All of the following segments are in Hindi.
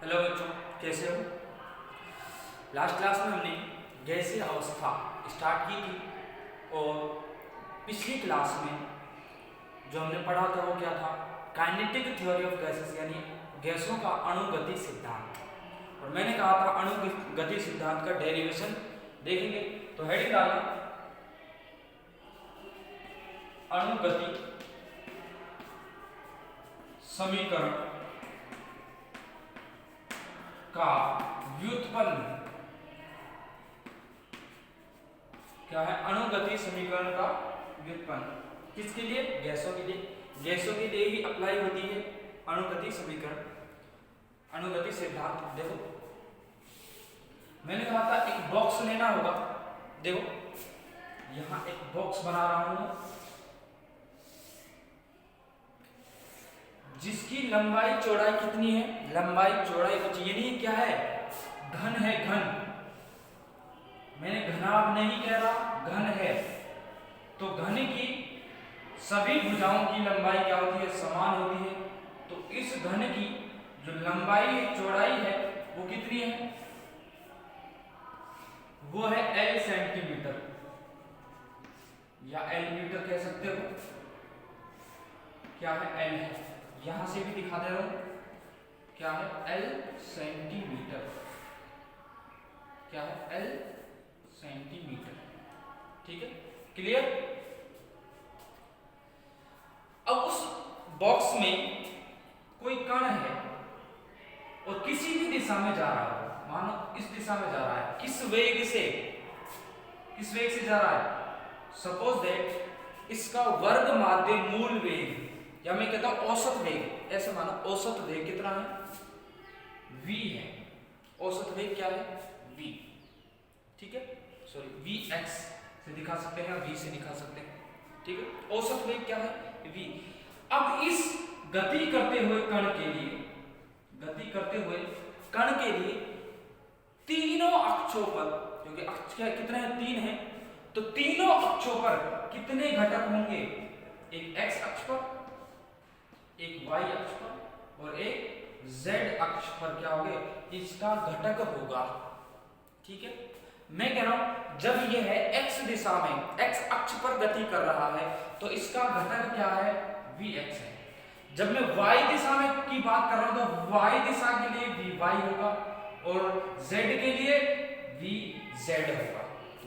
हेलो बच्चों, कैसे हो। लास्ट क्लास में हमने गैसीय अवस्था स्टार्ट की थी और पिछली क्लास में जो हमने पढ़ा था वो क्या था, काइनेटिक थ्योरी ऑफ गैसेस, यानी गैसों का अणुगति सिद्धांत। और मैंने कहा था अणुगति सिद्धांत का डेरिवेशन देखेंगे। तो हेडिंग डालें अणुगति समीकरण का व्युत्पन्न। क्या है अणुगति समीकरण का व्युत्पन्न? किसके लिए? गैसों के लिए। गैसों के लिए ही अप्लाई होती है अणुगति समीकरण, अणुगति सिद्धांत। देखो मैंने कहा था एक बॉक्स लेना होगा। देखो यहां एक बॉक्स बना रहा हूं जिसकी लंबाई चौड़ाई कितनी है? लंबाई चौड़ाई कुछ ये नहीं, क्या है? घन है, घन। मैंने घनाभ नहीं कह रहा, घन है। तो घन की सभी भुजाओं की लंबाई क्या होती है? समान होती है। तो इस घन की जो लंबाई चौड़ाई है वो कितनी है? वो है L सेंटीमीटर या L मीटर कह सकते हो। क्या है? L है। यहां से भी दिखा दे रहा हूं, क्या है? L centimetre. क्या है? L centimetre. ठीक है, क्लियर। अब उस बॉक्स में कोई कण है और किसी भी दिशा में जा रहा है, मानो इस दिशा में जा रहा है। किस वेग से? किस वेग से जा रहा है? सपोज दैट इसका वर्ग माध्य मूल वेग, या मैं कहता हूं औसत वेग। ऐसे मानो औसत वेग कितना है? v है। औसत वेग क्या है? v। ठीक है, सॉरी vx से दिखा सकते हैं, v से दिखा सकते हैं। ठीक है, औसत वेग क्या है? v। अब इस गति करते हुए कण के लिए, गति करते हुए कण के लिए तीनों अक्षों पर, क्योंकि अक्ष कितने हैं? 3 हैं। तो तीनों अक्षों पर कितने घटक होंगे? एक x अक्ष पर, एक y अक्ष पर और एक z अक्ष पर क्या होगा? इसका घटक होगा। ठीक है, मैं कह रहा हूं जब यह है x दिशा में, x अक्ष पर गति कर रहा है तो इसका घटक क्या है? vx है। जब मैं y दिशा में की बात कर रहा हूं तो y दिशा के लिए vy होगा और z के लिए vz होगा।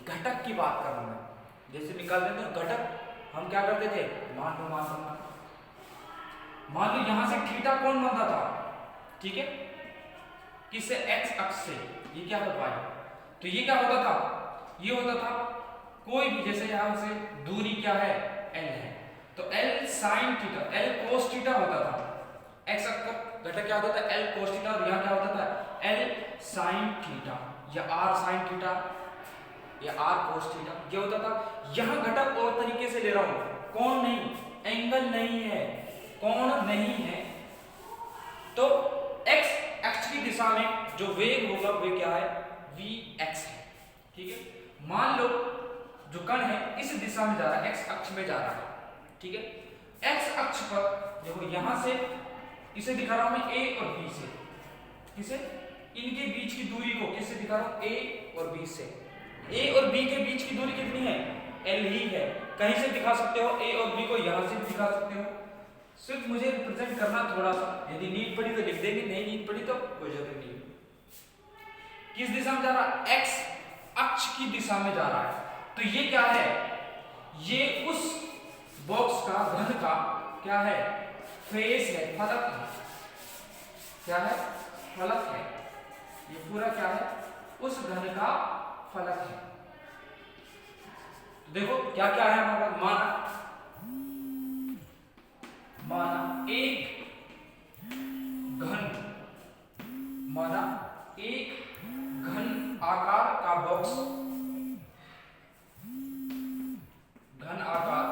घटक की बात कर रहा हूं मैं। जैसे निकाल देते हैं घटक, हम क्या करते थे? मान लो यहां से थीटा कौन बनता था? ठीक है, किससे? x अक्ष से। ये क्या है? y। तो ये क्या होता था? ये होता था कोई भी, जैसे यहां से दूरी क्या है? l है। तो l sin theta, l cos theta होता था। x अक्ष पर घटक क्या होता था? l cos theta. और यहां क्या होता था? l sin थीटा या r sin थीटा या r cos थीटा, ये होता था। यहां घटक और तरीके से ले रहा हूं, कोण नहीं, एंगल नहीं है, कोण नहीं है। तो x अक्ष की दिशा में जो वेग होगा वो क्या है? vx है। ठीक है, मान लो जो कण है इस दिशा में जा रहा है, x अक्ष में जा रहा है। ठीक है, x अक्ष पर देखो यहां से इसे दिखा रहा हूं मैं a और b से। किसे? इनके बीच की दूरी को किससे दिखा रहा हूं? a और b से। a और b के बीच की दूरी कितनी है? l ही है। कहीं से दिखा सकते हो a और b को, यहां से भी दिखा सकते हो। सिर्फ मुझे रिप्रेजेंट करना थोड़ा सा, यदि नीड पड़ी तो लिख देंगे, नहीं नीड पड़ी तो कोई जरूरत नहीं। किस दिशा में जा रहा है? x अक्ष की दिशा में जा रहा है। तो ये क्या है? ये उस बॉक्स का, घन का क्या है? फेस है, फलक है। क्या है? फलक है। ये पूरा क्या है? उस घन का फलक है। तो देखो क्या क्या है हमारा? माना एक घन, माना एक घन आकार का बॉक्स, घन आकार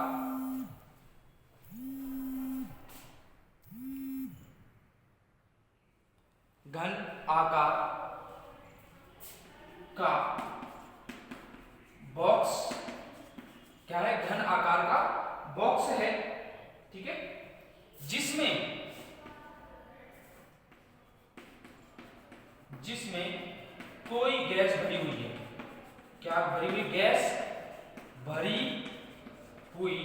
का बॉक्स। क्या है? घन आकार का बॉक्स है। ठीक है, जिसमें जिसमें कोई गैस भरी हुई है। क्या भरी हुई? गैस भरी हुई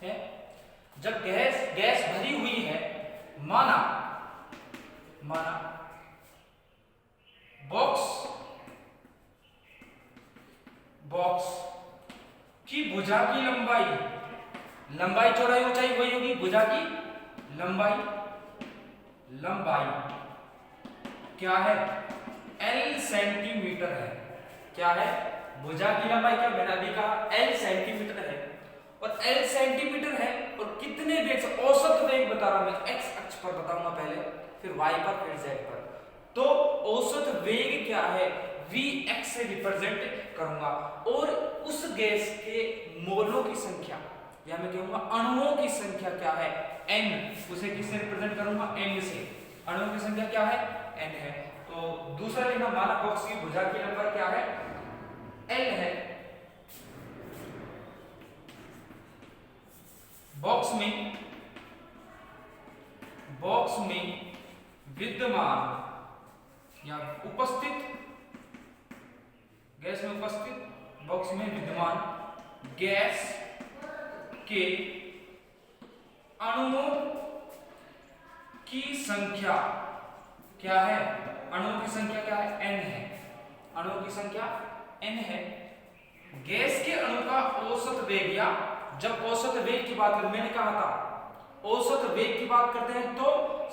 है। जब गैस भरी हुई है, माना बॉक्स की भुजा की लंबाई चौड़ाई ऊंचाई वही होगी। भुजा की लंबाई क्या है? L सेंटीमीटर है। क्या है? भुजा की लंबाई क्या मैंने अभी कहा? L सेंटीमीटर है। और L सेंटीमीटर है और कितने वेग से? औसत वेग बता रहा हूं मैं, x अक्ष पर बताऊंगा पहले, फिर y पर, फिर z पर। तो औसत वेग क्या है? Vx से रिप्रेजेंट करूंगा। और उस गैस के मोलों की संख्या, या मैं कहूंगा अणुओं की संख्या क्या है? n। उसे किससे रिप्रेजेंट करूंगा? n से। अणुओं की संख्या क्या है? n है। तो दूसरा लिखना, माना बॉक्स की भुजा की लंबाई क्या है? l है। बॉक्स में विद्यमान या उपस्थित, गैस में उपस्थित, बॉक्स में विद्यमान गैस के अणुओं की संख्या क्या है? अणुओं की संख्या क्या है? n है। अणुओं की संख्या n है। गैस के अणु का औसत वेग, या जब औसत वेग की बात करें, मैंने कहा था औसत वेग की बात करते हैं तो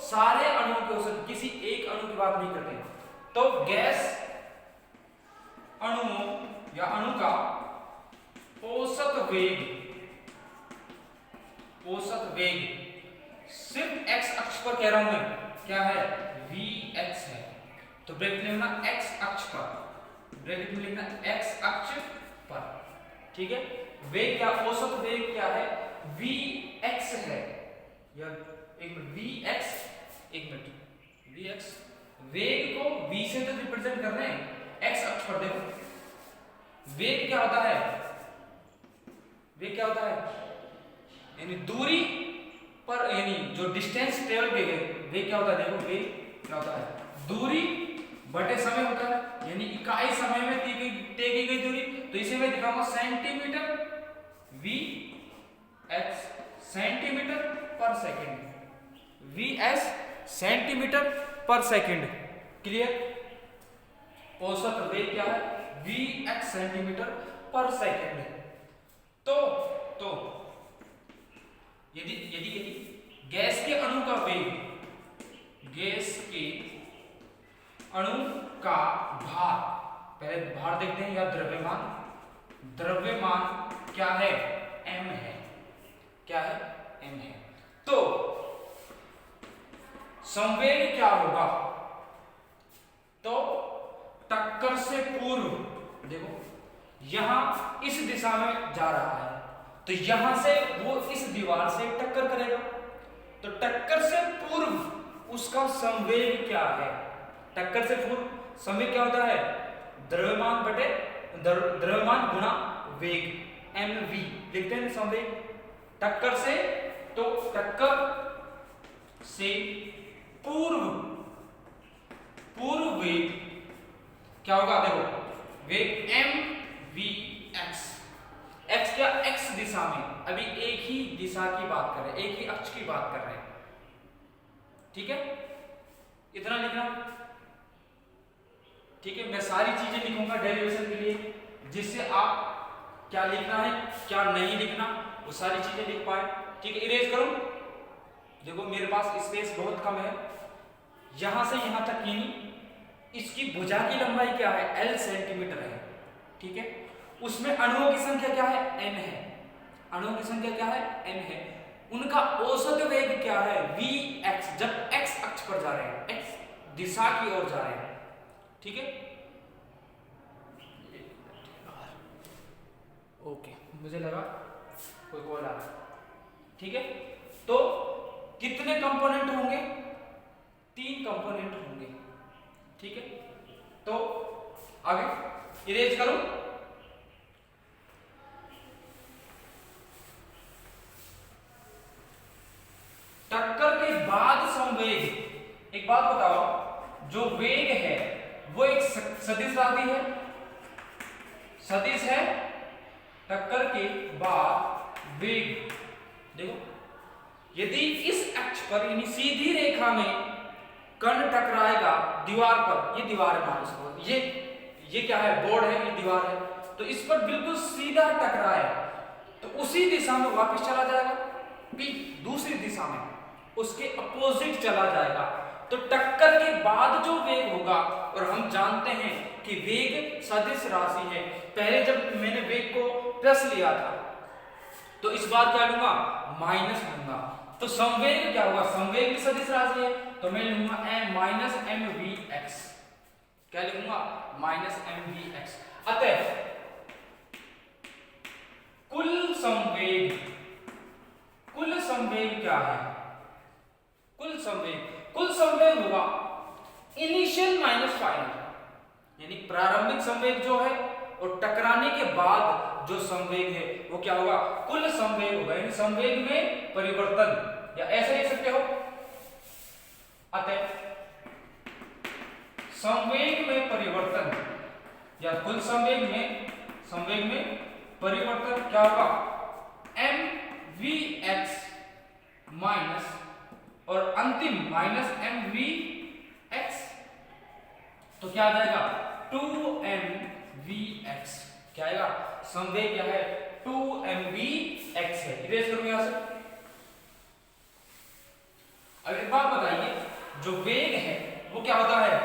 सारे अणुओं के औसत, किसी एक अणु की बात नहीं करते। तो गैस अणुओं या अणु का औसत वेग सिर्फ x अक्ष पर कह रहा हूं मैं, क्या है? Vx है। तो ब्रैकेट में लिखना x अक्ष पर, ब्रैकेट में लिखना x अक्ष पर, ठीक है। वेग क्या? औसत वेग क्या है? Vx है। या एक मिनट, Vx वेग को v से तो रिप्रेजेंट कर रहे हैं, x अक्ष पर देखो वेग क्या होता है? वेग क्या होता है? यानी दूरी पर, यानी जो डिस्टेंस ट्रेवल किए गए, वेग क्या होता है? देखो वेग क्या होता है? दूरी बटे समय होता है, यानी इकाई समय में तय की गई दूरी। तो इसे मैं दिखाऊंगा सेंटीमीटर, Vx सेंटीमीटर पर सेकंड, Vs सेंटीमीटर पर सेकंड। क्लियर? औसत वेग क्या है? Vx सेंटीमीटर पर सेकंड। तो यदि गैस के अणु का वेग, गैस के अणु का भार, पहले भार देखते हैं, या द्रव्यमान क्या है? m है। क्या है? m है। तो संवेग क्या होगा? तो टक्कर से पूर्व, देखो यहां इस दिशा में जा रहा है, तो यहां से वो इस दीवार से टक्कर करेगा, तो टक्कर से पूर्व उसका संवेग क्या है? टक्कर से पूर्व संवेग क्या होता है? द्रव्यमान गुणा वेग, mv लिखते हैं संवेग। टक्कर से, तो टक्कर से पूर्व वेग क्या होगा? देखो वेग mvx, x क्या? x दिशा में, अभी एक ही दिशा की बात कर रहे हैं, एक ही अक्ष की बात कर रहे हैं, ठीक है। इतना लिखना, ठीक है। मैं सारी चीजें लिखूंगा डेरिवेशन के लिए, जिससे आप क्या लिखना है क्या नहीं लिखना वो सारी चीजें लिख पाए, ठीक है। इरेज करूं, देखो मेरे पास स्पेस बहुत कम है, यहां से यहां तक, यानी इसकी भुजा की लंबाई क्या है? L सेंटीमीटर है, ठीक है। उसमें अणुओं की संख्या क्या है? n है। अणुओं की संख्या क्या है? n है। उनका औसत वेग क्या है? Vx, जब x अक्ष पर जा रहे हैं, x दिशा की ओर जा रहे हैं, ठीक है। ओके, मुझे लगा कोई कॉल आ रहा है, ठीक है। तो कितने कंपोनेंट होंगे? 3 कंपोनेंट होंगे, ठीक है। तो आगे इरेज करो, टक्कर के बाद संवेग, एक बात बताओ, जो वेग है वो एक सदिश राशि है, सदिश है, टक्कर के बाद वेग। देखो यदि इस अक्ष पर यानी सीधी रेखा में कण टकराएगा दीवार पर, ये दीवार है मान लो, ये क्या है, बोर्ड है, ये दीवार है, तो इस पर बिल्कुल सीधा टकराए तो उसी दिशा में वापस चला जाएगा, दूसरी दिशा में उसके अपोजिट चला जाएगा। तो टक्कर के बाद जो वेग होगा, और हम जानते हैं कि वेग सदिश राशि है, पहले जब मैंने वेग को प्लस लिया था तो इस बार क्या लूंगा, माइनस लूंगा। तो संवेग क्या होगा, संवेग भी सदिश राशि है, तो मैं लूंगा माइनस एम वी एक्स, क्या लिखूंगा, माइनस एम वी एक्स। अतः कुल संवेग क्या है, कुल संवेग होगा इनिशियल माइनस फाइनल, यानी प्रारंभिक संवेग जो है और टकराने के बाद जो संवेग है वो क्या होगा, कुल संवेग होगा, यानी संवेग में परिवर्तन, या ऐसे लिख सकते हो। अतः संवेग में परिवर्तन या कुल संवेग में परिवर्तन क्या होगा, एम वी एक्स माइनस और अंतिम माइनस एम वी एक्स, तो क्या आ जाएगा 2mvx, क्या आएगा, संवेग क्या है 2mvx है। इरेज करूं यहां से। अब एक बात बताइए, जो वेग है वो क्या होता है,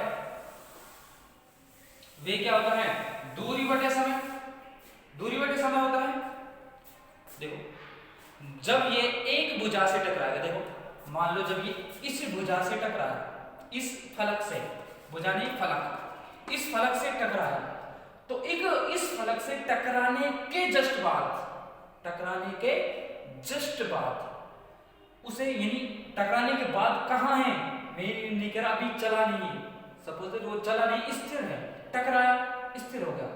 वेग क्या होता है, दूरी बटे समय, दूरी बटे समय होता है। देखो जब ये एक भुजा से टकराएगा, देखो मान लो जब ये इस भुजा से टकराएगा, इस फलक से, भुजा नहीं फलक, इस फलक से टकराएगा, तो एक इस फलक से टकराने के जस्ट बाद उसे, यानी टकराने के बाद कहां है, मेरी निकरा अभी चला नहीं है, सपोज वो चला नहीं, स्थिर है, टकराया स्थिर हो गया,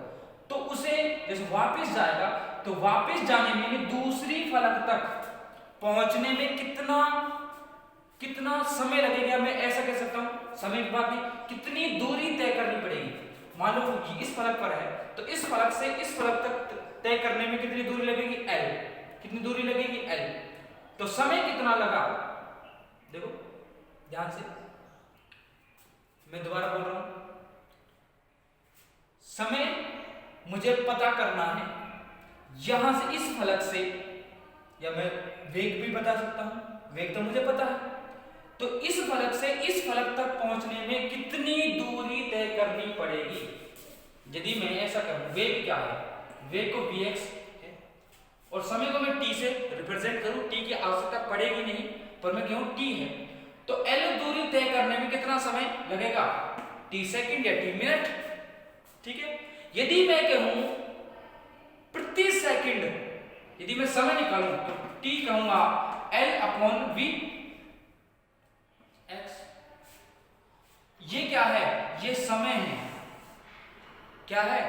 तो उसे जैसे वापस जाएगा, तो वापस जाने में दूसरी फलक तक पहुंचने में कितना समय लगेगा, मैं ऐसा कह सकता हूं, समय की बात नहीं, कितनी दूरी तय करनी पड़ेगी। मान लो कि इस फलक पर है, तो इस फलक से इस फलक तक तय करने में कितनी दूरी लगेगी, L, कितनी दूरी लगेगी L, तो समय कितना लगा, देखो ध्यान से, मैं दोबारा बोल रहा हूं, समय मुझे पता करना है, यहां से इस फलक से, या मैं वेग भी बता सकता हूं, वेग तो मुझे पता है, तो इस फलक से इस फलक तक पहुंचने में कितनी दूरी तय करनी पड़ेगी। यदि मैं ऐसा करूं, वेग क्या है, वेग को vx है और समय को मैं t से रिप्रेजेंट करूं, t की आवश्यकता पड़ेगी नहीं, पर मैं कहूं t है, तो L दूरी तय करने में कितना समय लगेगा, t सेकंड या t मिनट, ठीक है। यदि मैं कहूं प्रति सेकंड, यदि मैं समय निकालूं तो t कहूंगा L/v x, ये क्या है, ये समय है, क्या है,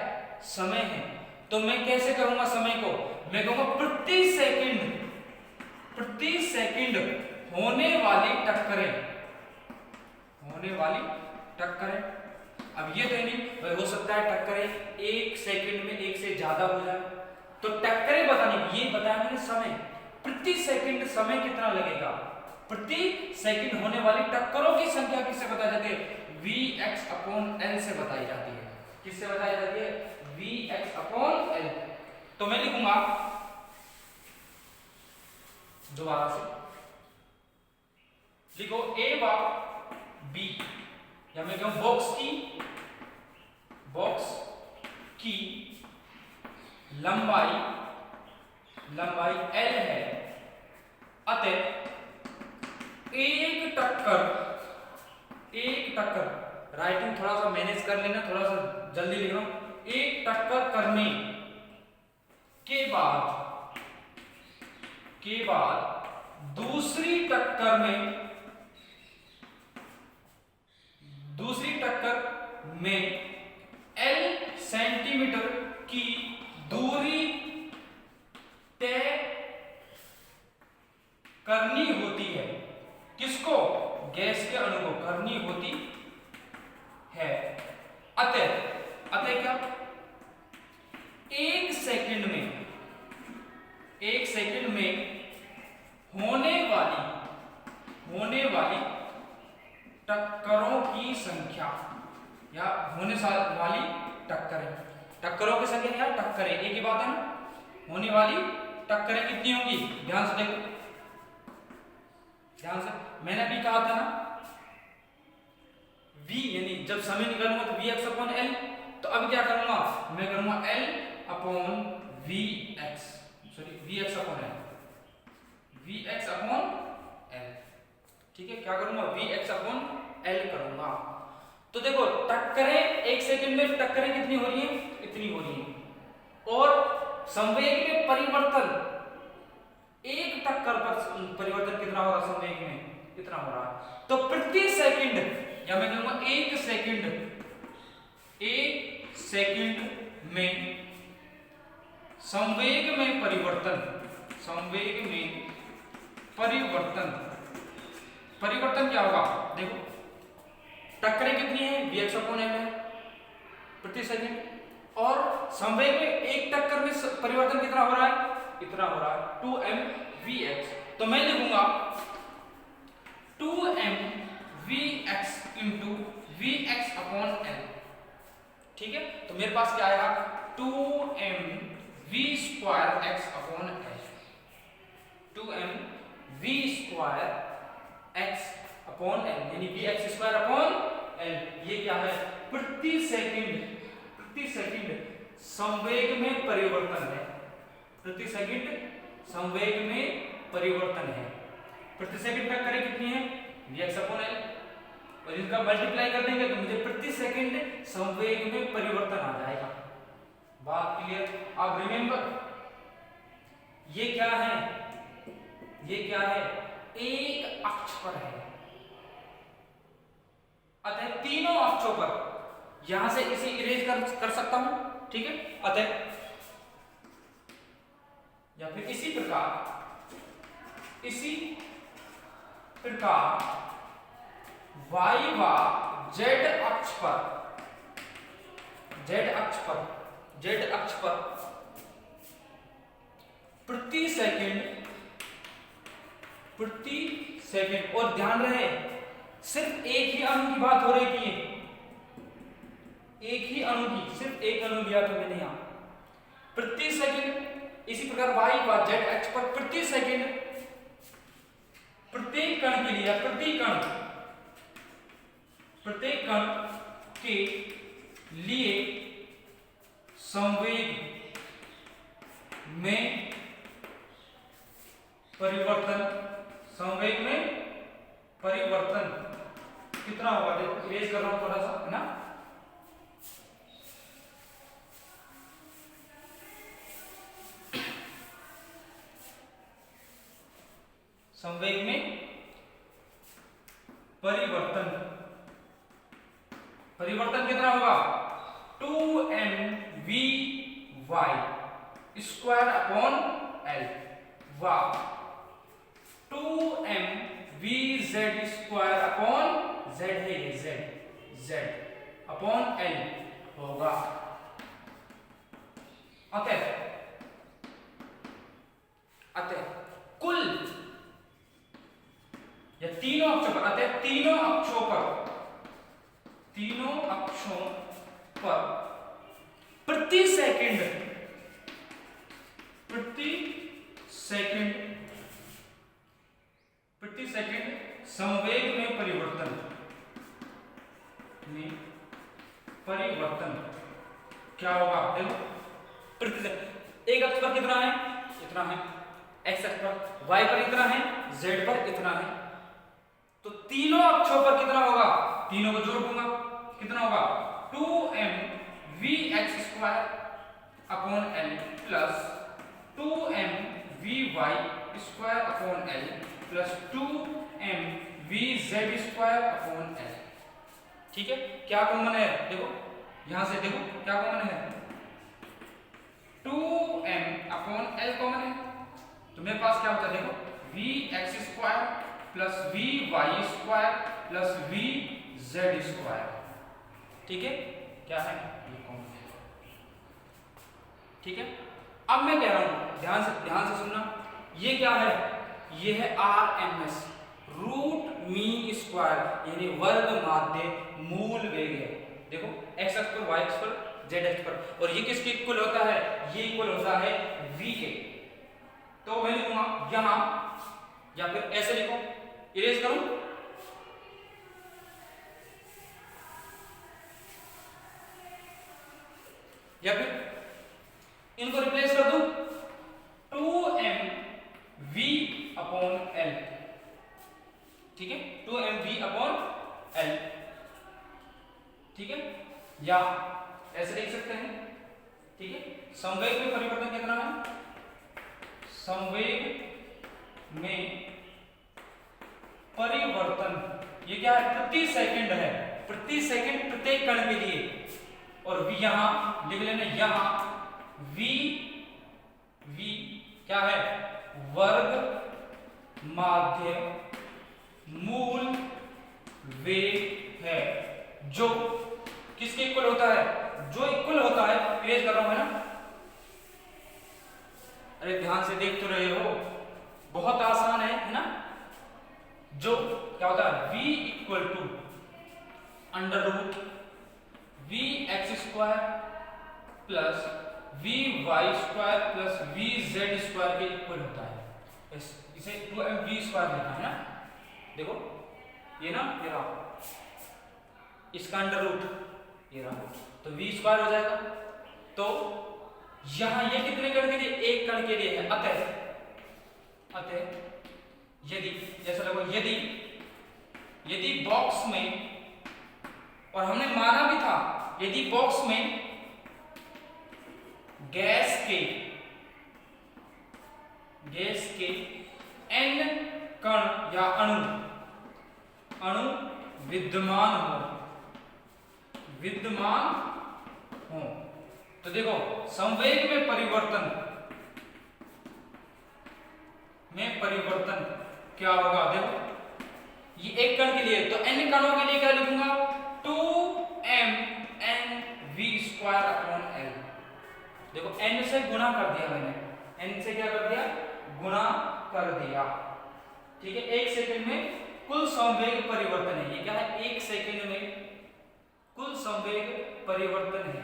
समय है, तो मैं कैसे करूंगा समय को, मैं कहूंगा प्रति सेकंड होने वाली टक्करें, अब ये तो नहीं भाई, हो सकता है टक्करें एक सेकंड में एक से ज्यादा हो जाए, तो टक्करें बतानी, ये बताया मैंने समय, प्रति सेकंड समय कितना लगेगा, प्रति सेकंड होने वाली टक्करों की संख्या किससे बताई जाती है, Vx/L से बताई जाती है, किससे बताई जाती है, Vx/L। तो मैं लिखूंगा दोबारा से, लिखो a व b, या मैं कहूं बॉक्स की लंबाई L है, अतः एक टक्कर, राइटिंग थोड़ा सा मैनेज कर लेना, थोड़ा सा जल्दी लिख रहा हूं, एक टक्कर करने के बाद दूसरी टक्कर में L सेंटीमीटर की दूरी तय करनी होती है, किसको, गैस के अणु को करनी होती अतः अतः क्या, एक सेकंड में होने वाली टक्करों की संख्या या होने वाली टक्करों की संख्या या टक्करें, एक ही बात है ना। होने वाली टक्करें कितनी होंगी, ध्यान से देखो, ध्यान से। मैंने अभी कहा था ना v, यानी जब समय निकालूंगा तो vx अपॉन l, तो अब क्या करूंगा, मैं करूंगा l upon vx, sorry vx upon l, vx upon l, ठीक है। क्या करूंगा, vx अपॉन l करूंगा। तो देखो टक्करें, एक सेकंड में टक्करें कितनी हो रही है, इतनी हो रही है। और संवेग में परिवर्तन, एक टक्कर पर परिवर्तन कितना हो रहा है, संवेग में कितना हो रहा है। तो प्रति सेकंड, या मैं कहूंगा एक सेकंड में संवेग में परिवर्तन क्या होगा, देखो टक्करें कितनी है, vx अपॉन l है प्रति सेकंड, और संवेग में एक टक्कर में परिवर्तन कितना हो रहा है, इतना हो रहा है 2mvx। तो मैं लिखूंगा 2mvx into vx upon l, ठीक है। तो मेरे पास क्या आएगा, 2mv square x upon l, 2mv square x upon l, यानी vx स्क्वायर अपॉन l। ये क्या है, प्रति सेकंड संवेग में परिवर्तन है, प्रति सेकंड संवेग में परिवर्तन है। प्रति सेकंड टक्करें कितनी है, vx अपॉन l, और इनका मल्टीप्लाई कर देंगे तो मुझे प्रति सेकंड संवेग में परिवर्तन आ जाएगा। बात क्लियर। अब रिमेंबर ये क्या है, एक अक्ष पर है, अतः तीनों अक्षों पर, यहां से इसे इरेज कर सकता हूं, ठीक है। अतः या फिर इसी प्रकार y व z अक्ष पर प्रति सेकंड, और ध्यान रहे सिर्फ एक ही अणु की बात हो रही थी, एक ही अणु की, सिर्फ एक अणु लिया था मैंने यहां, प्रति सेकंड। इसी प्रकार y व z अक्ष पर प्रति सेकंड प्रत्येक कण के लिए, प्रत्येक कण के लिए संवेग में परिवर्तन कितना होगा, देखो इरेज कर रहा हूं थोड़ा सा, है ना। संवेग में परिवर्तन कितना होगा, 2mvy स्क्वायर अपॉन l व 2mvz स्क्वायर अपॉन z है ये z अपॉन l होगा। अतः कुल या तीनों अक्षों पर, अतः तीनों अक्षों पर प्रति सेकंड संवेग में परिवर्तन क्या होगा, देखो प्रति एक अक्ष पर कितना है, इतना है, x अक्ष पर, y पर इतना है, z पर इतना है, तो तीनों अक्षों पर कितना होगा, तीनों को जोड़ दूंगा, कितना होगा 2mvx square upon l plus 2mvy square upon l plus 2mvz square upon l, ठीक है। क्या कॉमन है, देखो यहां से देखो क्या कॉमन है, 2m अपॉन l कॉमन है, तो मेरे पास क्या होता है, देखो vx square plus vy square plus vz square, ठीक है। क्या है, ये कौन है। ठीक है, अब मैं कह रहा हूं ध्यान से सुनना, ये क्या है, ये है RMS रूट मीन स्क्वायर, यानी वर्ग माध्य मूल वेग है। देखो x अक्ष पर, y अक्ष पर, z अक्ष पर, और ये किसके इक्वल होता है, ये इक्वल होता है v के। तो मैं लिखूंगा यहां, या फिर ऐसे लिखो, इरेज करूं, या फिर इनको रिप्लेस कर दूं, 2mv/L, ठीक है, 2mv/L, ठीक है, या ऐसे लिख सकते हैं, ठीक है। संवेग में परिवर्तन कितना है, संवेग में परिवर्तन ये क्या है, प्रति सेकंड है, प्रति सेकंड प्रत्येक कण के लिए, और v यहां लिख लेना, यहां v क्या है, वर्ग माध्य मूल वेग है, जो किसके इक्वल होता है, जो इक्वल होता है, इरेज कर रहा हूं, है ना। अरे ध्यान से देख तो रहे हो, बहुत आसान है ना। जो क्या होता है, v equal to under root vx² plus vy² plus vz² के इक्वल होता है। इसे 2mv² लिखा है ना, देखो ये ना, ये रहा, इसका अंडर रूट ये रहा, तो v² हो जाएगा। तो यहां ये कितने कण के लिए, एक कण के लिए है, अतः यदि, जैसा लगो, यदि बॉक्स में, और हमने माना भी था, यदि बॉक्स में गैस के n कण या अणु विद्यमान हो, तो देखो संवेग में परिवर्तन क्या होगा, देखो ये एक कण के लिए, तो n कणों के लिए क्या लिखूंगा, 2mnv²/L। देखो n से गुणा कर दिया मैंने, n से क्या कर दिया, गुणा कर दिया, ठीक है। एक सेकंड में कुल संवेग परिवर्तन है, ये क्या है, एक सेकंड में कुल संवेग परिवर्तन है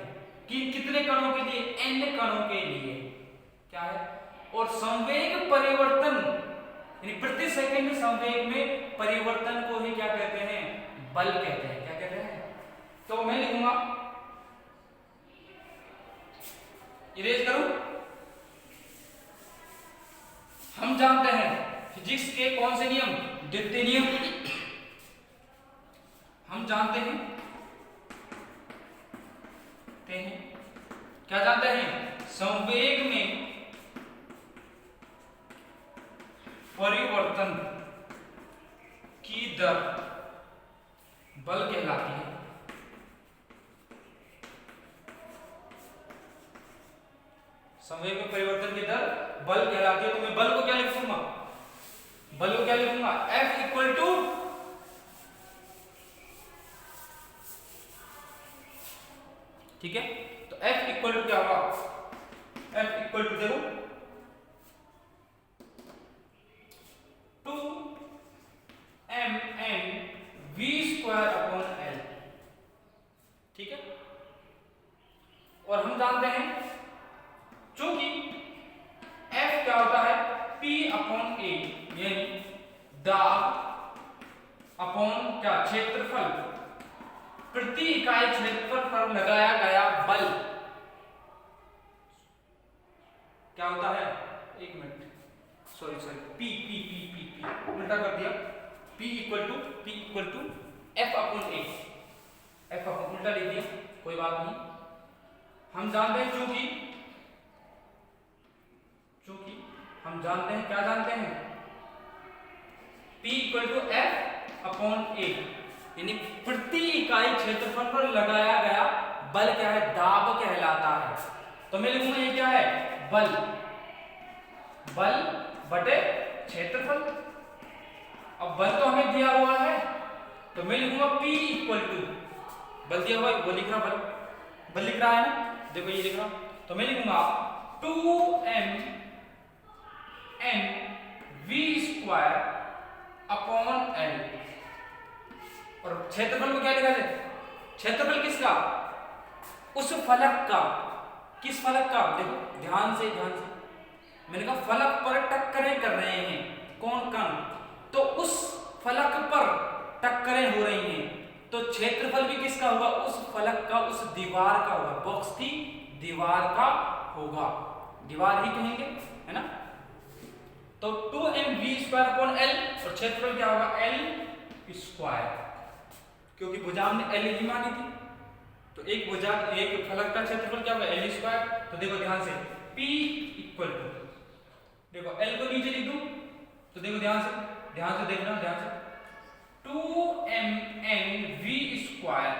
कि कितने कणों के लिए, n कणों के लिए, क्या है। और संवेग परिवर्तन यानी प्रति सेकंड संवेग में परिवर्तन को ही क्या कहते हैं, बल कहते हैं, क्या कहते हैं। तो मैं लिखूंगा, इरेज करूं, हम जानते हैं फिजिक्स के कौन से नियम, द्वितीय नियम, हम जानते हैं क्या जानते हैं, संवेग में परिवर्तन की दर बल कहलाती है। संवेग में परिवर्तन की दर बल कहलाती है। तो मैं बल को क्या लिखूंगा, F इक्वल टू, ठीक है, तो F इक्वल टू क्या होगा, F इक्वल टू देखो 2mnv²/L, ठीक है। और हम जानते हैं चूंकि F क्या होता है, P/A, यानी दाब अपॉन क्या, क्षेत्रफल, प्रति इकाई क्षेत्रफल पर लगाया गया बल क्या होता है, एक मिनट, सॉरी P उल्टा कर दिया, P इक्वल टू F/A, उल्टा लिख दिया, कोई बात नहीं। हम जानते हैं चूंकि हम जानते हैं, क्या जानते हैं, P इक्वल टू F/A, यानी प्रति इकाई क्षेत्रफल पर लगाया गया बल क्या है, दाब कहलाता है। तो मैं लिखूंगा ये क्या है, बल बटे क्षेत्रफल। अब बल तो हमें दिया हुआ है, तो मैं लिखूंगा P इक्वल टू, बल दिया हुआ है वो लिख रहा बल, बल लिख रहा है ना, देखो ये लिख रहा हूं, तो मैं लिखूंगा 2m n v square upon l। और क्षेत्रफल को क्या लिखा जाए, क्षेत्रफल किसका, उस फलक का, किस फलक का, देखो ध्यान से मैंने कहा फलक पर टक्करें कर रहे हैं कौन, कण, तो उस फलक पर टक्करें हो रही हैं, तो क्षेत्रफल भी किसका होगा, उस फलक का, उस दीवार का होगा, बॉक्स की दीवार का होगा, दीवार ही कहेंगे, है ना। तो 2mv स्क्वायर अपॉन l, और क्षेत्रफल क्या होगा, l स्क्वायर, क्योंकि भुजा हमने l ही मानी थी, तो एक भुजा, एक फलक का क्षेत्रफल क्या होगा, l स्क्वायर। तो देखो ध्यान से P इक्वल टू, देखो l को नीचे लिख दूं, तो देखो ध्यान से देखना, ध्यान से 2mnv square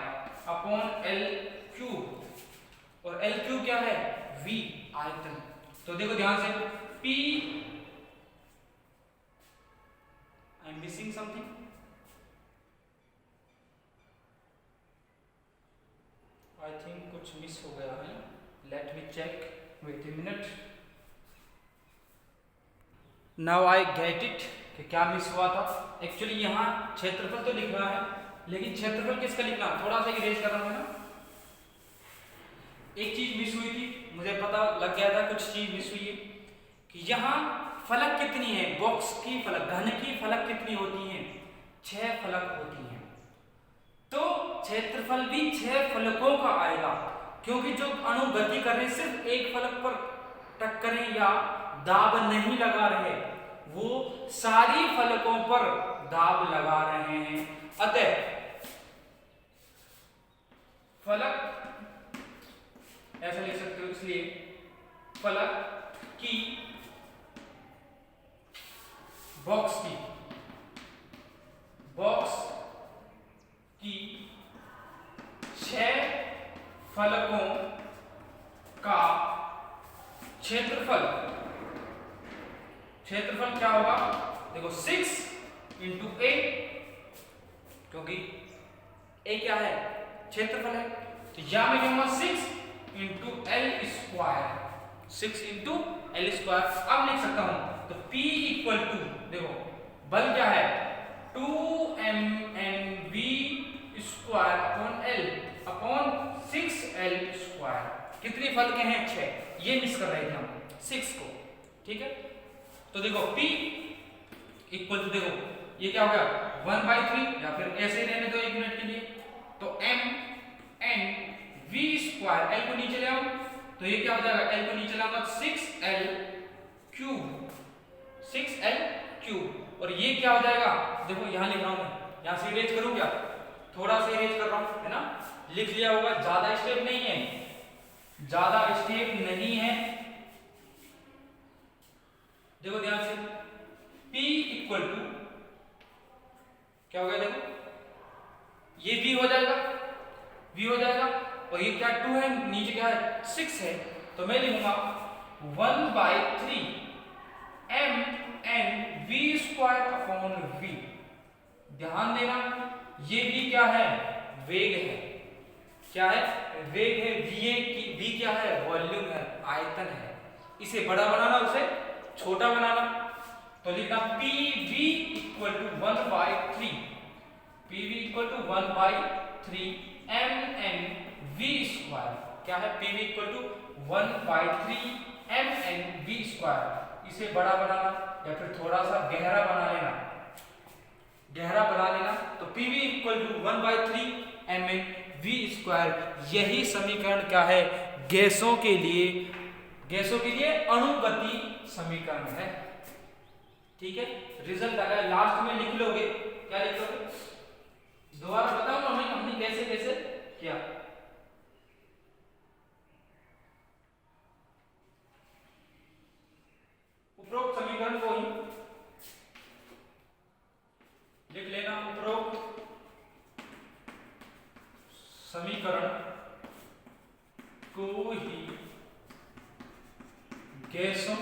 upon l cube, और l क्यूब क्या है, v आयतन। तो देखो ध्यान से P, I am missing something, I think कुछ मिस हो गया है, let me check, wait a minute. Now I get it कि क्या मिस हुआ था। एक्चुअली यहाँ क्षेत्रफल तो लिख रहा है, लेकिन क्षेत्रफल किसका लिखना, थोड़ा सा इरेज कर रहा हूँ ना, एक चीज मिस हुई थी, मुझे पता लग गया था कुछ चीज मिस हुई है, कि यहाँ फलक कितनी है, बॉक्स की फलक, घन की फलक कितनी होती हैं, 6 फलक होती हैं, तो क्षेत्रफल भी 6 फलकों का आएगा, क्योंकि जो अणु गति कर रहे सिर्फ एक फलक पर टक्करें या दाब नहीं लगा रहे, वो सारी फलकों पर दाब लगा रहे हैं। अतः फलक ऐसा लिख सकते हो, इसलिए फलक की बॉक्स की 6 फलकों का क्षेत्रफल क्या होगा, देखो 6 इंटू ए, क्योंकि ए क्या है, क्षेत्रफल है, तो या मैं कहूंगा 6 into L square, 6 into L square. अब लिख सकता हूं, तो P इक्वल टू, देखो बल क्या है, 2mnv square upon l upon 6l square. कितनी फलकें हैं, 6, ये मिस कर रहे थे हम 6 को, ठीक है। तो देखो P इक्वल टू, देखो ये क्या हो गया 1/3, या फिर ऐसे ही रहने दो 1 मिनट के लिए, तो mnv स्क्वायर, l को नीचे ले आओ, तो ये क्या हो जाएगा, l को नीचे लाऊंगा 6l क्यूब, और ये क्या हो जाएगा, देखो यहां लिख रहा हूं मैं, यहां से इरेज करूं क्या, थोड़ा सा इरेज कर रहा हूं, है ना, लिख लिया होगा, ज्यादा स्टेप नहीं है, देखो ध्यान से P इक्वल टू क्या हो गया, देखो ये V हो जाएगा, और ये क्या 2 है, नीचे क्या है 6 है, तो मैं लिखूंगा 1/3 mnv स्क्वायर अपॉन v। ध्यान देना, ये V क्या है, वेग है, क्या है, वेग है, V क्या है, वॉल्यूम है, आयतन है, इसे बड़ा बनाना, उसे छोटा बनाना, तो लिखना PV equal to 1/3, PV equal to 1/3 mnv square, क्या है, PV equal to 1/3 mnv square, इसे बड़ा बनाना या फिर थोड़ा सा गहरा बना लेना, तो PV equal to 1/3 mnv square. यही समीकरण क्या है, गैसों के लिए अणुगति समीकरण है, ठीक है। रिजल्ट अगर लास्ट में लिख लोगे, क्या लिख लोगे, दोबारा बताओ ना हमने कैसे किया। उपरोक्त समीकरण को ही लिख लेना, उपरोक्त समीकरण को ही गैसों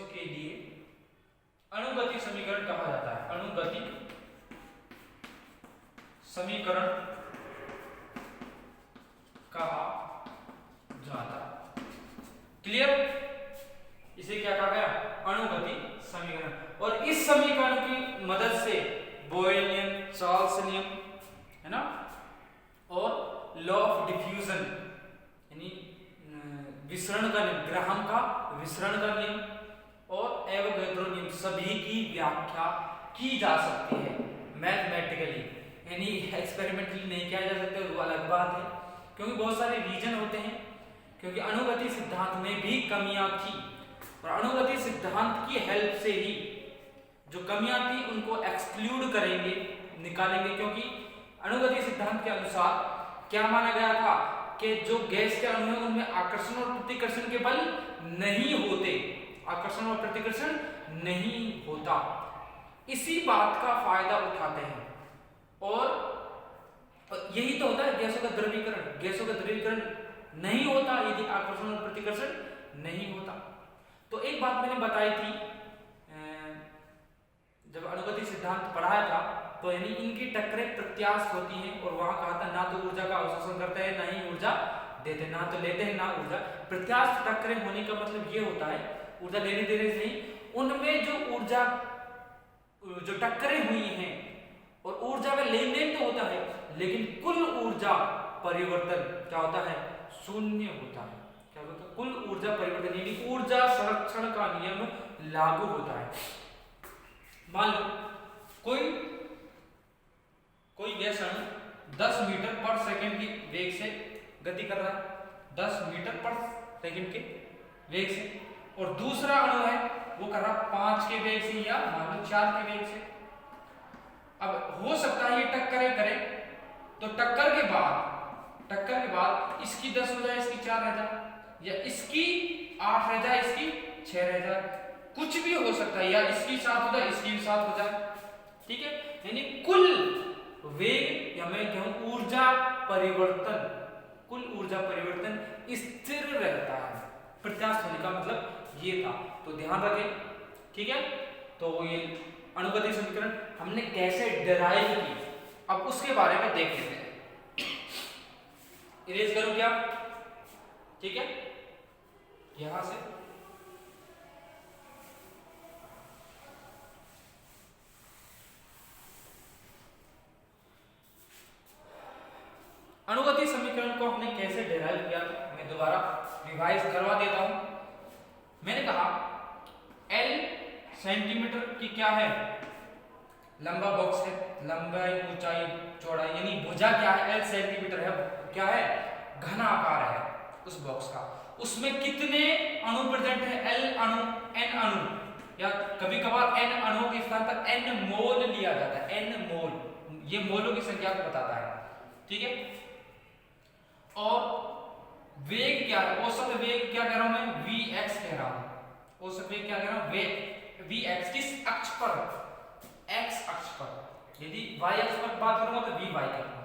के लिए अणुगति समीकरण कहा जाता है, अणुगति समीकरण कहा जाता है। क्लियर? इसे क्या कहा गया? अणुगति समीकरण। और इस समीकरण की मदद से बोयल नियम, चार्ल्स नियम, है ना, और लॉ ऑफ डिफ्यूजन यानी विसरण का नियम, ग्राहम का विसरण का नियम और एवोगैड्रो नियम, सभी की व्याख्या की जा सकती है मैथमेटिकली, यानी एक्सपेरिमेंटली नहीं किया जा सकता, वो अलग बात है, क्योंकि बहुत सारे रीजन होते हैं, क्योंकि अणुगति सिद्धांत में भी कमियां थी और अणुगति सिद्धांत की हेल्प से ही जो कमियां थी उनको एक्सक्लूड करेंगे, निकालेंगे, क्योंकि अणुगति सिद्धांत के अनुसार क्या माना गया था कि जो गैस के अणु हैं उनमें आकर्षण और प्रतिकर्षण के बल नहीं होते, आकर्षण और प्रतिकर्षण नहीं होता। इसी बात का फायदा उठाते हैं और यही तो होता है गैसों का द्रवीकरण। गैसों का द्रवीकरण नहीं होता यदि आकर्षण और प्रतिकर्षण नहीं होता। तो एक बात मैंने बताई थी जब अणुगति सिद्धांत पढ़ाया था, तो यानी इनकी टक्करें प्रत्यास्थ होती हैं और वहां कहा था ना तो ऊर्जा का अवशोषण करते हैं ना ही ऊर्जा देते, ना तो लेते हैं ना ऊर्जा। प्रत्यास्थ टक्करें होने का मतलब ये होता है ऊर्जा लेने देने से नहीं, उनमें जो ऊर्जा जो टक्करें हुई हैं और ऊर्जा का लेन देन तो होता है, लेकिन कुल ऊर्जा परिवर्तन क्या होता है? शून्य होता है। क्या होता है? कुल ऊर्जा परिवर्तन यानी ऊर्जा संरक्षण का नियम लागू होता है। मान लो कोई गैस अणु 10 मीटर पर सेकंड की वेग से गति कर रहा है, 10 मीटर पर सेकंड के वेग से, और दूसरा अणु है वो कर रहा 5 के वेग से या मान लो 4 के वेग से। अब हो सकता है ये टक्कर करे, तो टक्कर के बाद इसकी 10 हो जाए, इसकी 4 रह जाए, या इसकी 8 रह जाए, इसकी 6 रह जाए, कुछ भी हो सकता है, या इसकी 7 हो जाए, इसकी भी 7 हो जाए। ठीक है, यानी कुल वेग या मैं कहूं ऊर्जा परिवर्तन, कुल ऊर्जा परिवर्तन स्थिर रहता है। प्रत्यास्थ होने का मतलब ये था, तो ध्यान रखें। ठीक है, तो ये अणुगति समीकरण हमने कैसे डिराइव की, अब उसके बारे में देख लेते हैं। इरेज करूं क्या? ठीक है, यहां से अणुगति समीकरण को हमने कैसे डिराइव किया, मैं दोबारा रिवाइज करवा देता हूं। मैंने कहा L सेंटीमीटर की क्या है? लंबा बॉक्स है, लंबाई ऊंचाई चौड़ाई यानी भुजा क्या है? L सेंटीमीटर है, क्या है? घन आकार है उस बॉक्स का। उसमें कितने अणु प्रेजेंट है? L अणु, N अणु, या कभी कभार N अणुओं के स्थान पर N मोल लिया जाता है, N मोल, ये मोलों की संख्या को बताता है। ठीक है, और वेग क्या है? औसत वेग क्या कह रहा हूं मैं? Vx कह रहा हूं। औसत वेग क्या कह रहा हूं? वेग Vx किस अक्ष पर? x अक्ष पर। यदि y अक्ष पर बात करूंगा तो Vy करूंगा।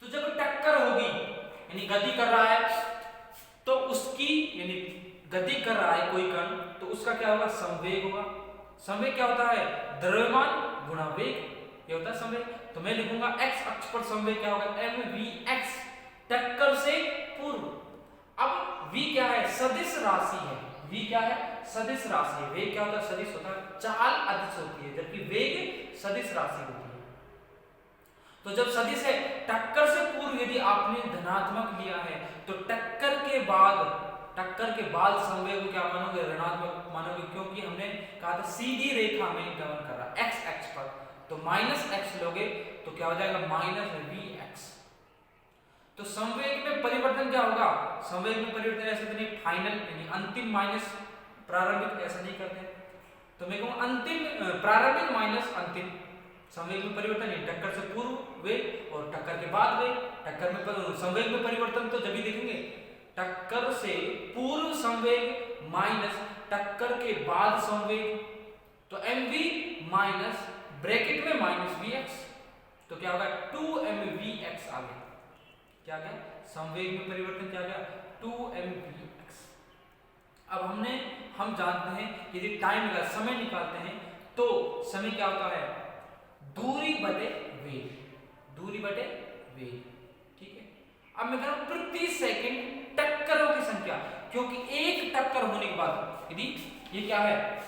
तो जब टक्कर होगी यानी गति कर रहा है, तो उसकी यानी गति कर रहा है कोई कण, तो उसका क्या होगा? संवेग होगा। संवेग क्या होता है? द्रव्यमान गुणा वेग, ये होता है संवेग। तो मैं लिखूंगा x अक्ष पर संवेग क्या होगा? mvx, टक्कर से पूर्व। अब v क्या है? सदिश राशि है। v क्या है? सदिश राशि है। वेग क्या होता है? सदिश होता है, चाल अदिश होती है, जबकि वेग सदिश राशि होती है। तो जब सदिश है, टक्कर से पूर्व यदि आपने धनात्मक लिया है, तो टक्कर के बाद संवेग को क्या मानोगे? ऋणात्मक मानोगे, क्योंकि हमने कहा था सीधी रेखा में गमन कर रहा x अक्ष पर, तो माइनस x लोगे तो क्या हो जाएगा? Minus vx। तो संवेग में परिवर्तन क्या होगा? संवेग में परिवर्तन ऐसे तो नहीं फाइनल यानी अंतिम माइनस प्रारंभिक, ऐसा नहीं करते। तो मैं कहूं अंतिम, प्रारंभिक माइनस अंतिम। संवेग में परिवर्तन है टक्कर से पूर्व वेग और टक्कर के बाद वेग। टक्कर में संवेग में परिवर्तन तो जब ही देखेंगे, टक्कर से पूर्व संवेग माइनस टक्कर के बाद संवेग, तो mv माइनस ब्रैकेट में माइनस vx, तो क्या होगा? 2mvx आ गया। क्या गया? संवेग में परिवर्तन क्या गया? 2mvx। अब हम जानते हैं कि यदि टाइम का समय निकालते हैं तो समय क्या होता है, दूरी बटे वेग, दूरी बटे वेग। ठीक है, अब मैं कह रहा हूं प्रति सेकंड टक्करों की संख्या, क्योंकि एक टक्कर होने के बाद यदि ये क्या है,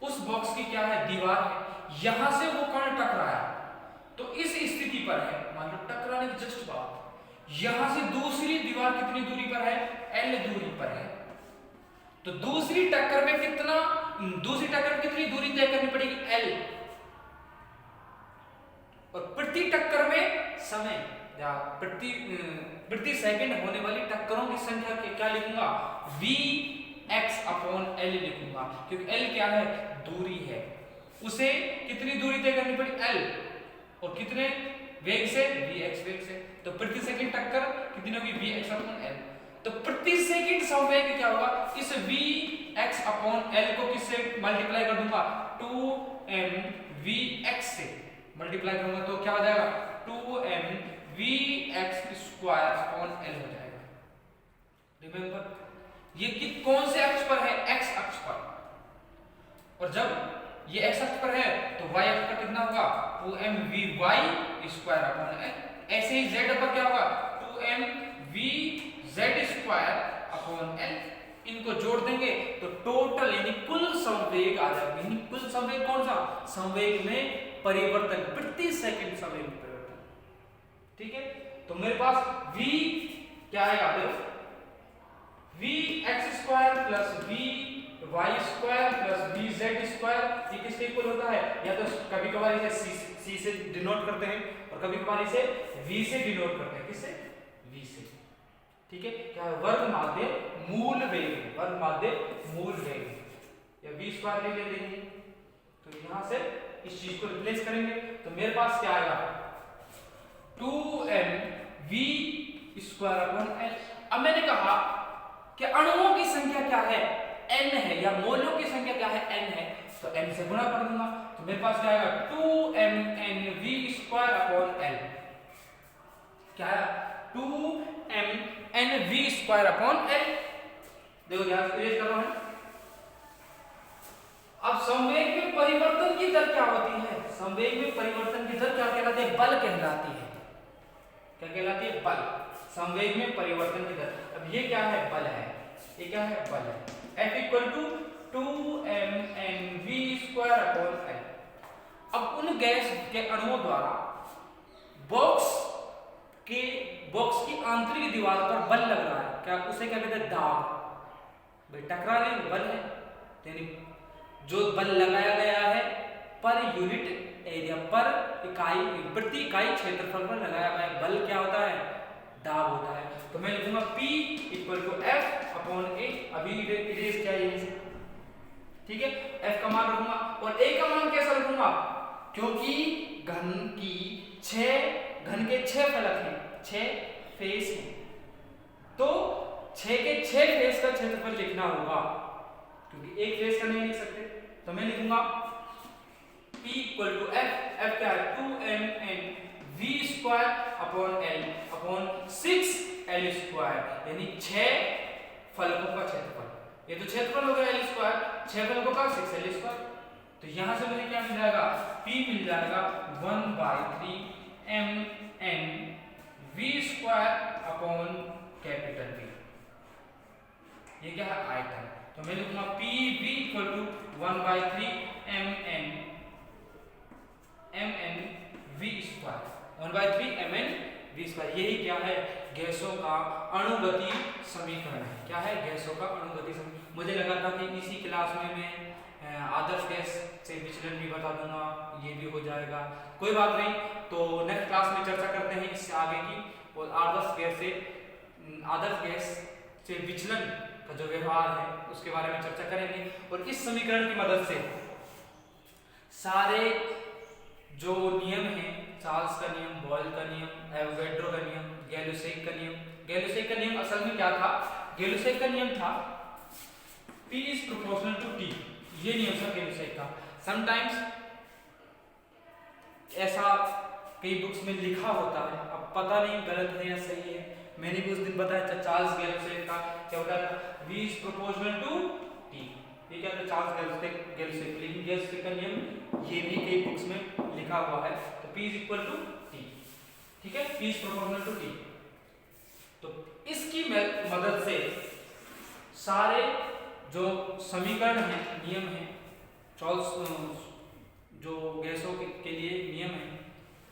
उस बॉक्स की क्या है, दीवार है, यहां से वो कण टकराया तो इस स्थिति पर है, मान लो टकराने के जस्ट बाद यहां से दूसरी दीवार कितनी दूरी पर है, L दूरी पर है, तो दूसरी टक्कर में कितनी दूरी तय करनी पड़ेगी, L, और प्रति टक्कर में समय या प्रति सेकंड होने वाली टक्करों की संख्या के क्या लिखूंगा, Vx/L लिखूंगा, क्योंकि L क्या है, दूरी है, उसे कितनी दूरी तय करनी पड़ी, L, और कितने वेग से, Vx वेग से, तो प्रति सेकंड टक्कर कितनी होगी, Vx/L। तो प्रति सेकंड संवेग क्या होगा, इस Vx/L को किससे मल्टीप्लाई कर दूंगा, 2mVx से मल्टीप्लाई करूंगा तो क्या हो जाएगा, 2mVx² L हो जाएगा। रिमेंबर, ये कौन से अक्ष पर है, x अक्ष पर, और जब ये x अक्ष पर है तो y अक्ष पर कितना होगा, 2mVy² L। ऐसे ही z पर क्या होगा, 2mVz² L। इनको जोड़ देंगे तो टोटल यानी कुल संवेग आ जाएगा। यानी कुल संवेग कौन सा, संवेग में परिवर्तन, प्रति सेकंड संवेग में परिवर्तन। ठीक है, तो मेरे पास v क्या आएगा, देखो Vx² plus Vy² plus Vz² ये किसके इक्वल होता है, या तो कभी कभार इसे c से डिनोट करते हैं और कभी कभार इसे v से डिनोट करते हैं, किससे, v से। ठीक है, क्या है, वर्ग माध्य मूल वेग, वर्ग माध्य मूल वेग, या v² ले लेंगे, तो यहां से इस चीज को रिप्लेस करेंगे तो मेरे पास क्या आएगा, 2mV²/L। अब मैंने कहा कि अणुओं की संख्या क्या है, n है, या मोलों की संख्या क्या है, n है, तो n से गुणा कर दूंगा तो मेरे पास क्या आएगा, 2mNV²/L। क्या है, 2mNV²/L। देखो ध्यान से इरेज कर रहा हूं। अब संवेग में परिवर्तन की दर क्या होती है, संवेग में परिवर्तन की दर क्या कहलाती है, बल कहलाती है। क्या कहलाती है, बल, संवेग में परिवर्तन की दर। अब ये क्या है, बल है, ये क्या है, बल है। F = 2mNV²/L। अब उन गैस के अणुओं द्वारा बॉक्स की आंतरिक दीवार पर बल लग रहा है, क्या उसे क्या कहते हैं, दाब। भाई टकराने में बल है, यानी जो बल लगाया गया है पर यूनिट एरिया, पर इकाई, प्रति इकाई क्षेत्रफल पर लगाया गया बल क्या होता है, दाब होता है। तो मैं लिखूंगा P = F/A। अभी इरेज क्या है, ठीक है, F का मान रखूंगा और A का मान कैसा रखूंगा, क्योंकि घन के 6 फलक हैं, 6 फेस हैं, तो 6 के 6 फेस का क्षेत्रफल लिखना होगा, क्योंकि एक फेस का नहीं लिख सकते। तो मैं लिखूंगा P = F, F क्या है, 2mNV²/L/6L², यानी 6 फलकों का क्षेत्रफल। ये तो क्षेत्रफल हो गया L², 6 फलकों का 6L²। तो यहां से मुझे क्या मिल जाएगा, P मिल जाएगा 1/3mNV²/V। ये क्या है, आयतन। तो मैं लिखूंगा PV = 1/3mNV²। यही क्या है, गैसों का अणुगति समीकरण है। क्या है, गैसों का अणुगति समीकरण। मुझे लगा था कि इसी क्लास में मैं आदर्श गैस से विचलन भी बता दूंगा, ये भी हो जाएगा, कोई बात नहीं। तो नेक्स्ट क्लास में चर्चा करते हैं इससे आगे की, और आदर्श गैस से विचलन का जो व्यवहार है उसके बारे में चर्चा करेंगे। और इस समीकरण की मदद से सारे जो नियम हैं, चार्ल्स का नियम, बॉयल का नियम, एवोगैड्रो का नियम, गैलुसेक का नियम। गैलुसेक का नियम असल में क्या था, गैलुसेक का नियम था P = T। ये नियम था गैलुसेक का। समटाइम्स ऐसा कई बुक्स में लिखा होता है, अब पता नहीं गलत है या सही है, मैंने भी उस दिन बताया था चार्ल्स गैल्से का क्या बताया था, V is proportional to T। ये क्या था चार्ल्स गैल्से, लेकिन गैल्से का नियम ये भी कई बुक्स में लिखा हुआ है। तो P is equal to T, ठीक है, P is proportional to T। तो इसकी मदद से सारे जो समीकरण हैं, नियम हैं, चार्ल्स जो गैसों के लिए नियम है,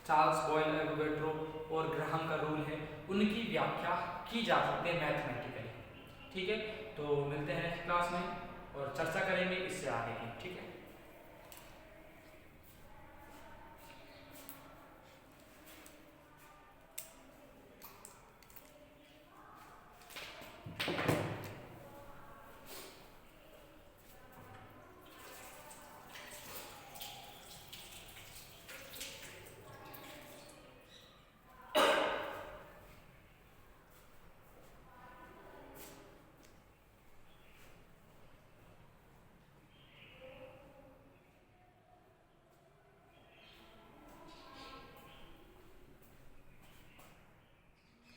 चार्ल्स बॉयल, एवोगैड्रो और ग्राहम का रूल है, उनकी व्याख्या की जा सकती है मैथमेटिकली। ठीक है, तो मिलते हैं नेक्स्ट क्लास में और चर्चा करेंगे इससे आगे की। ठीक है।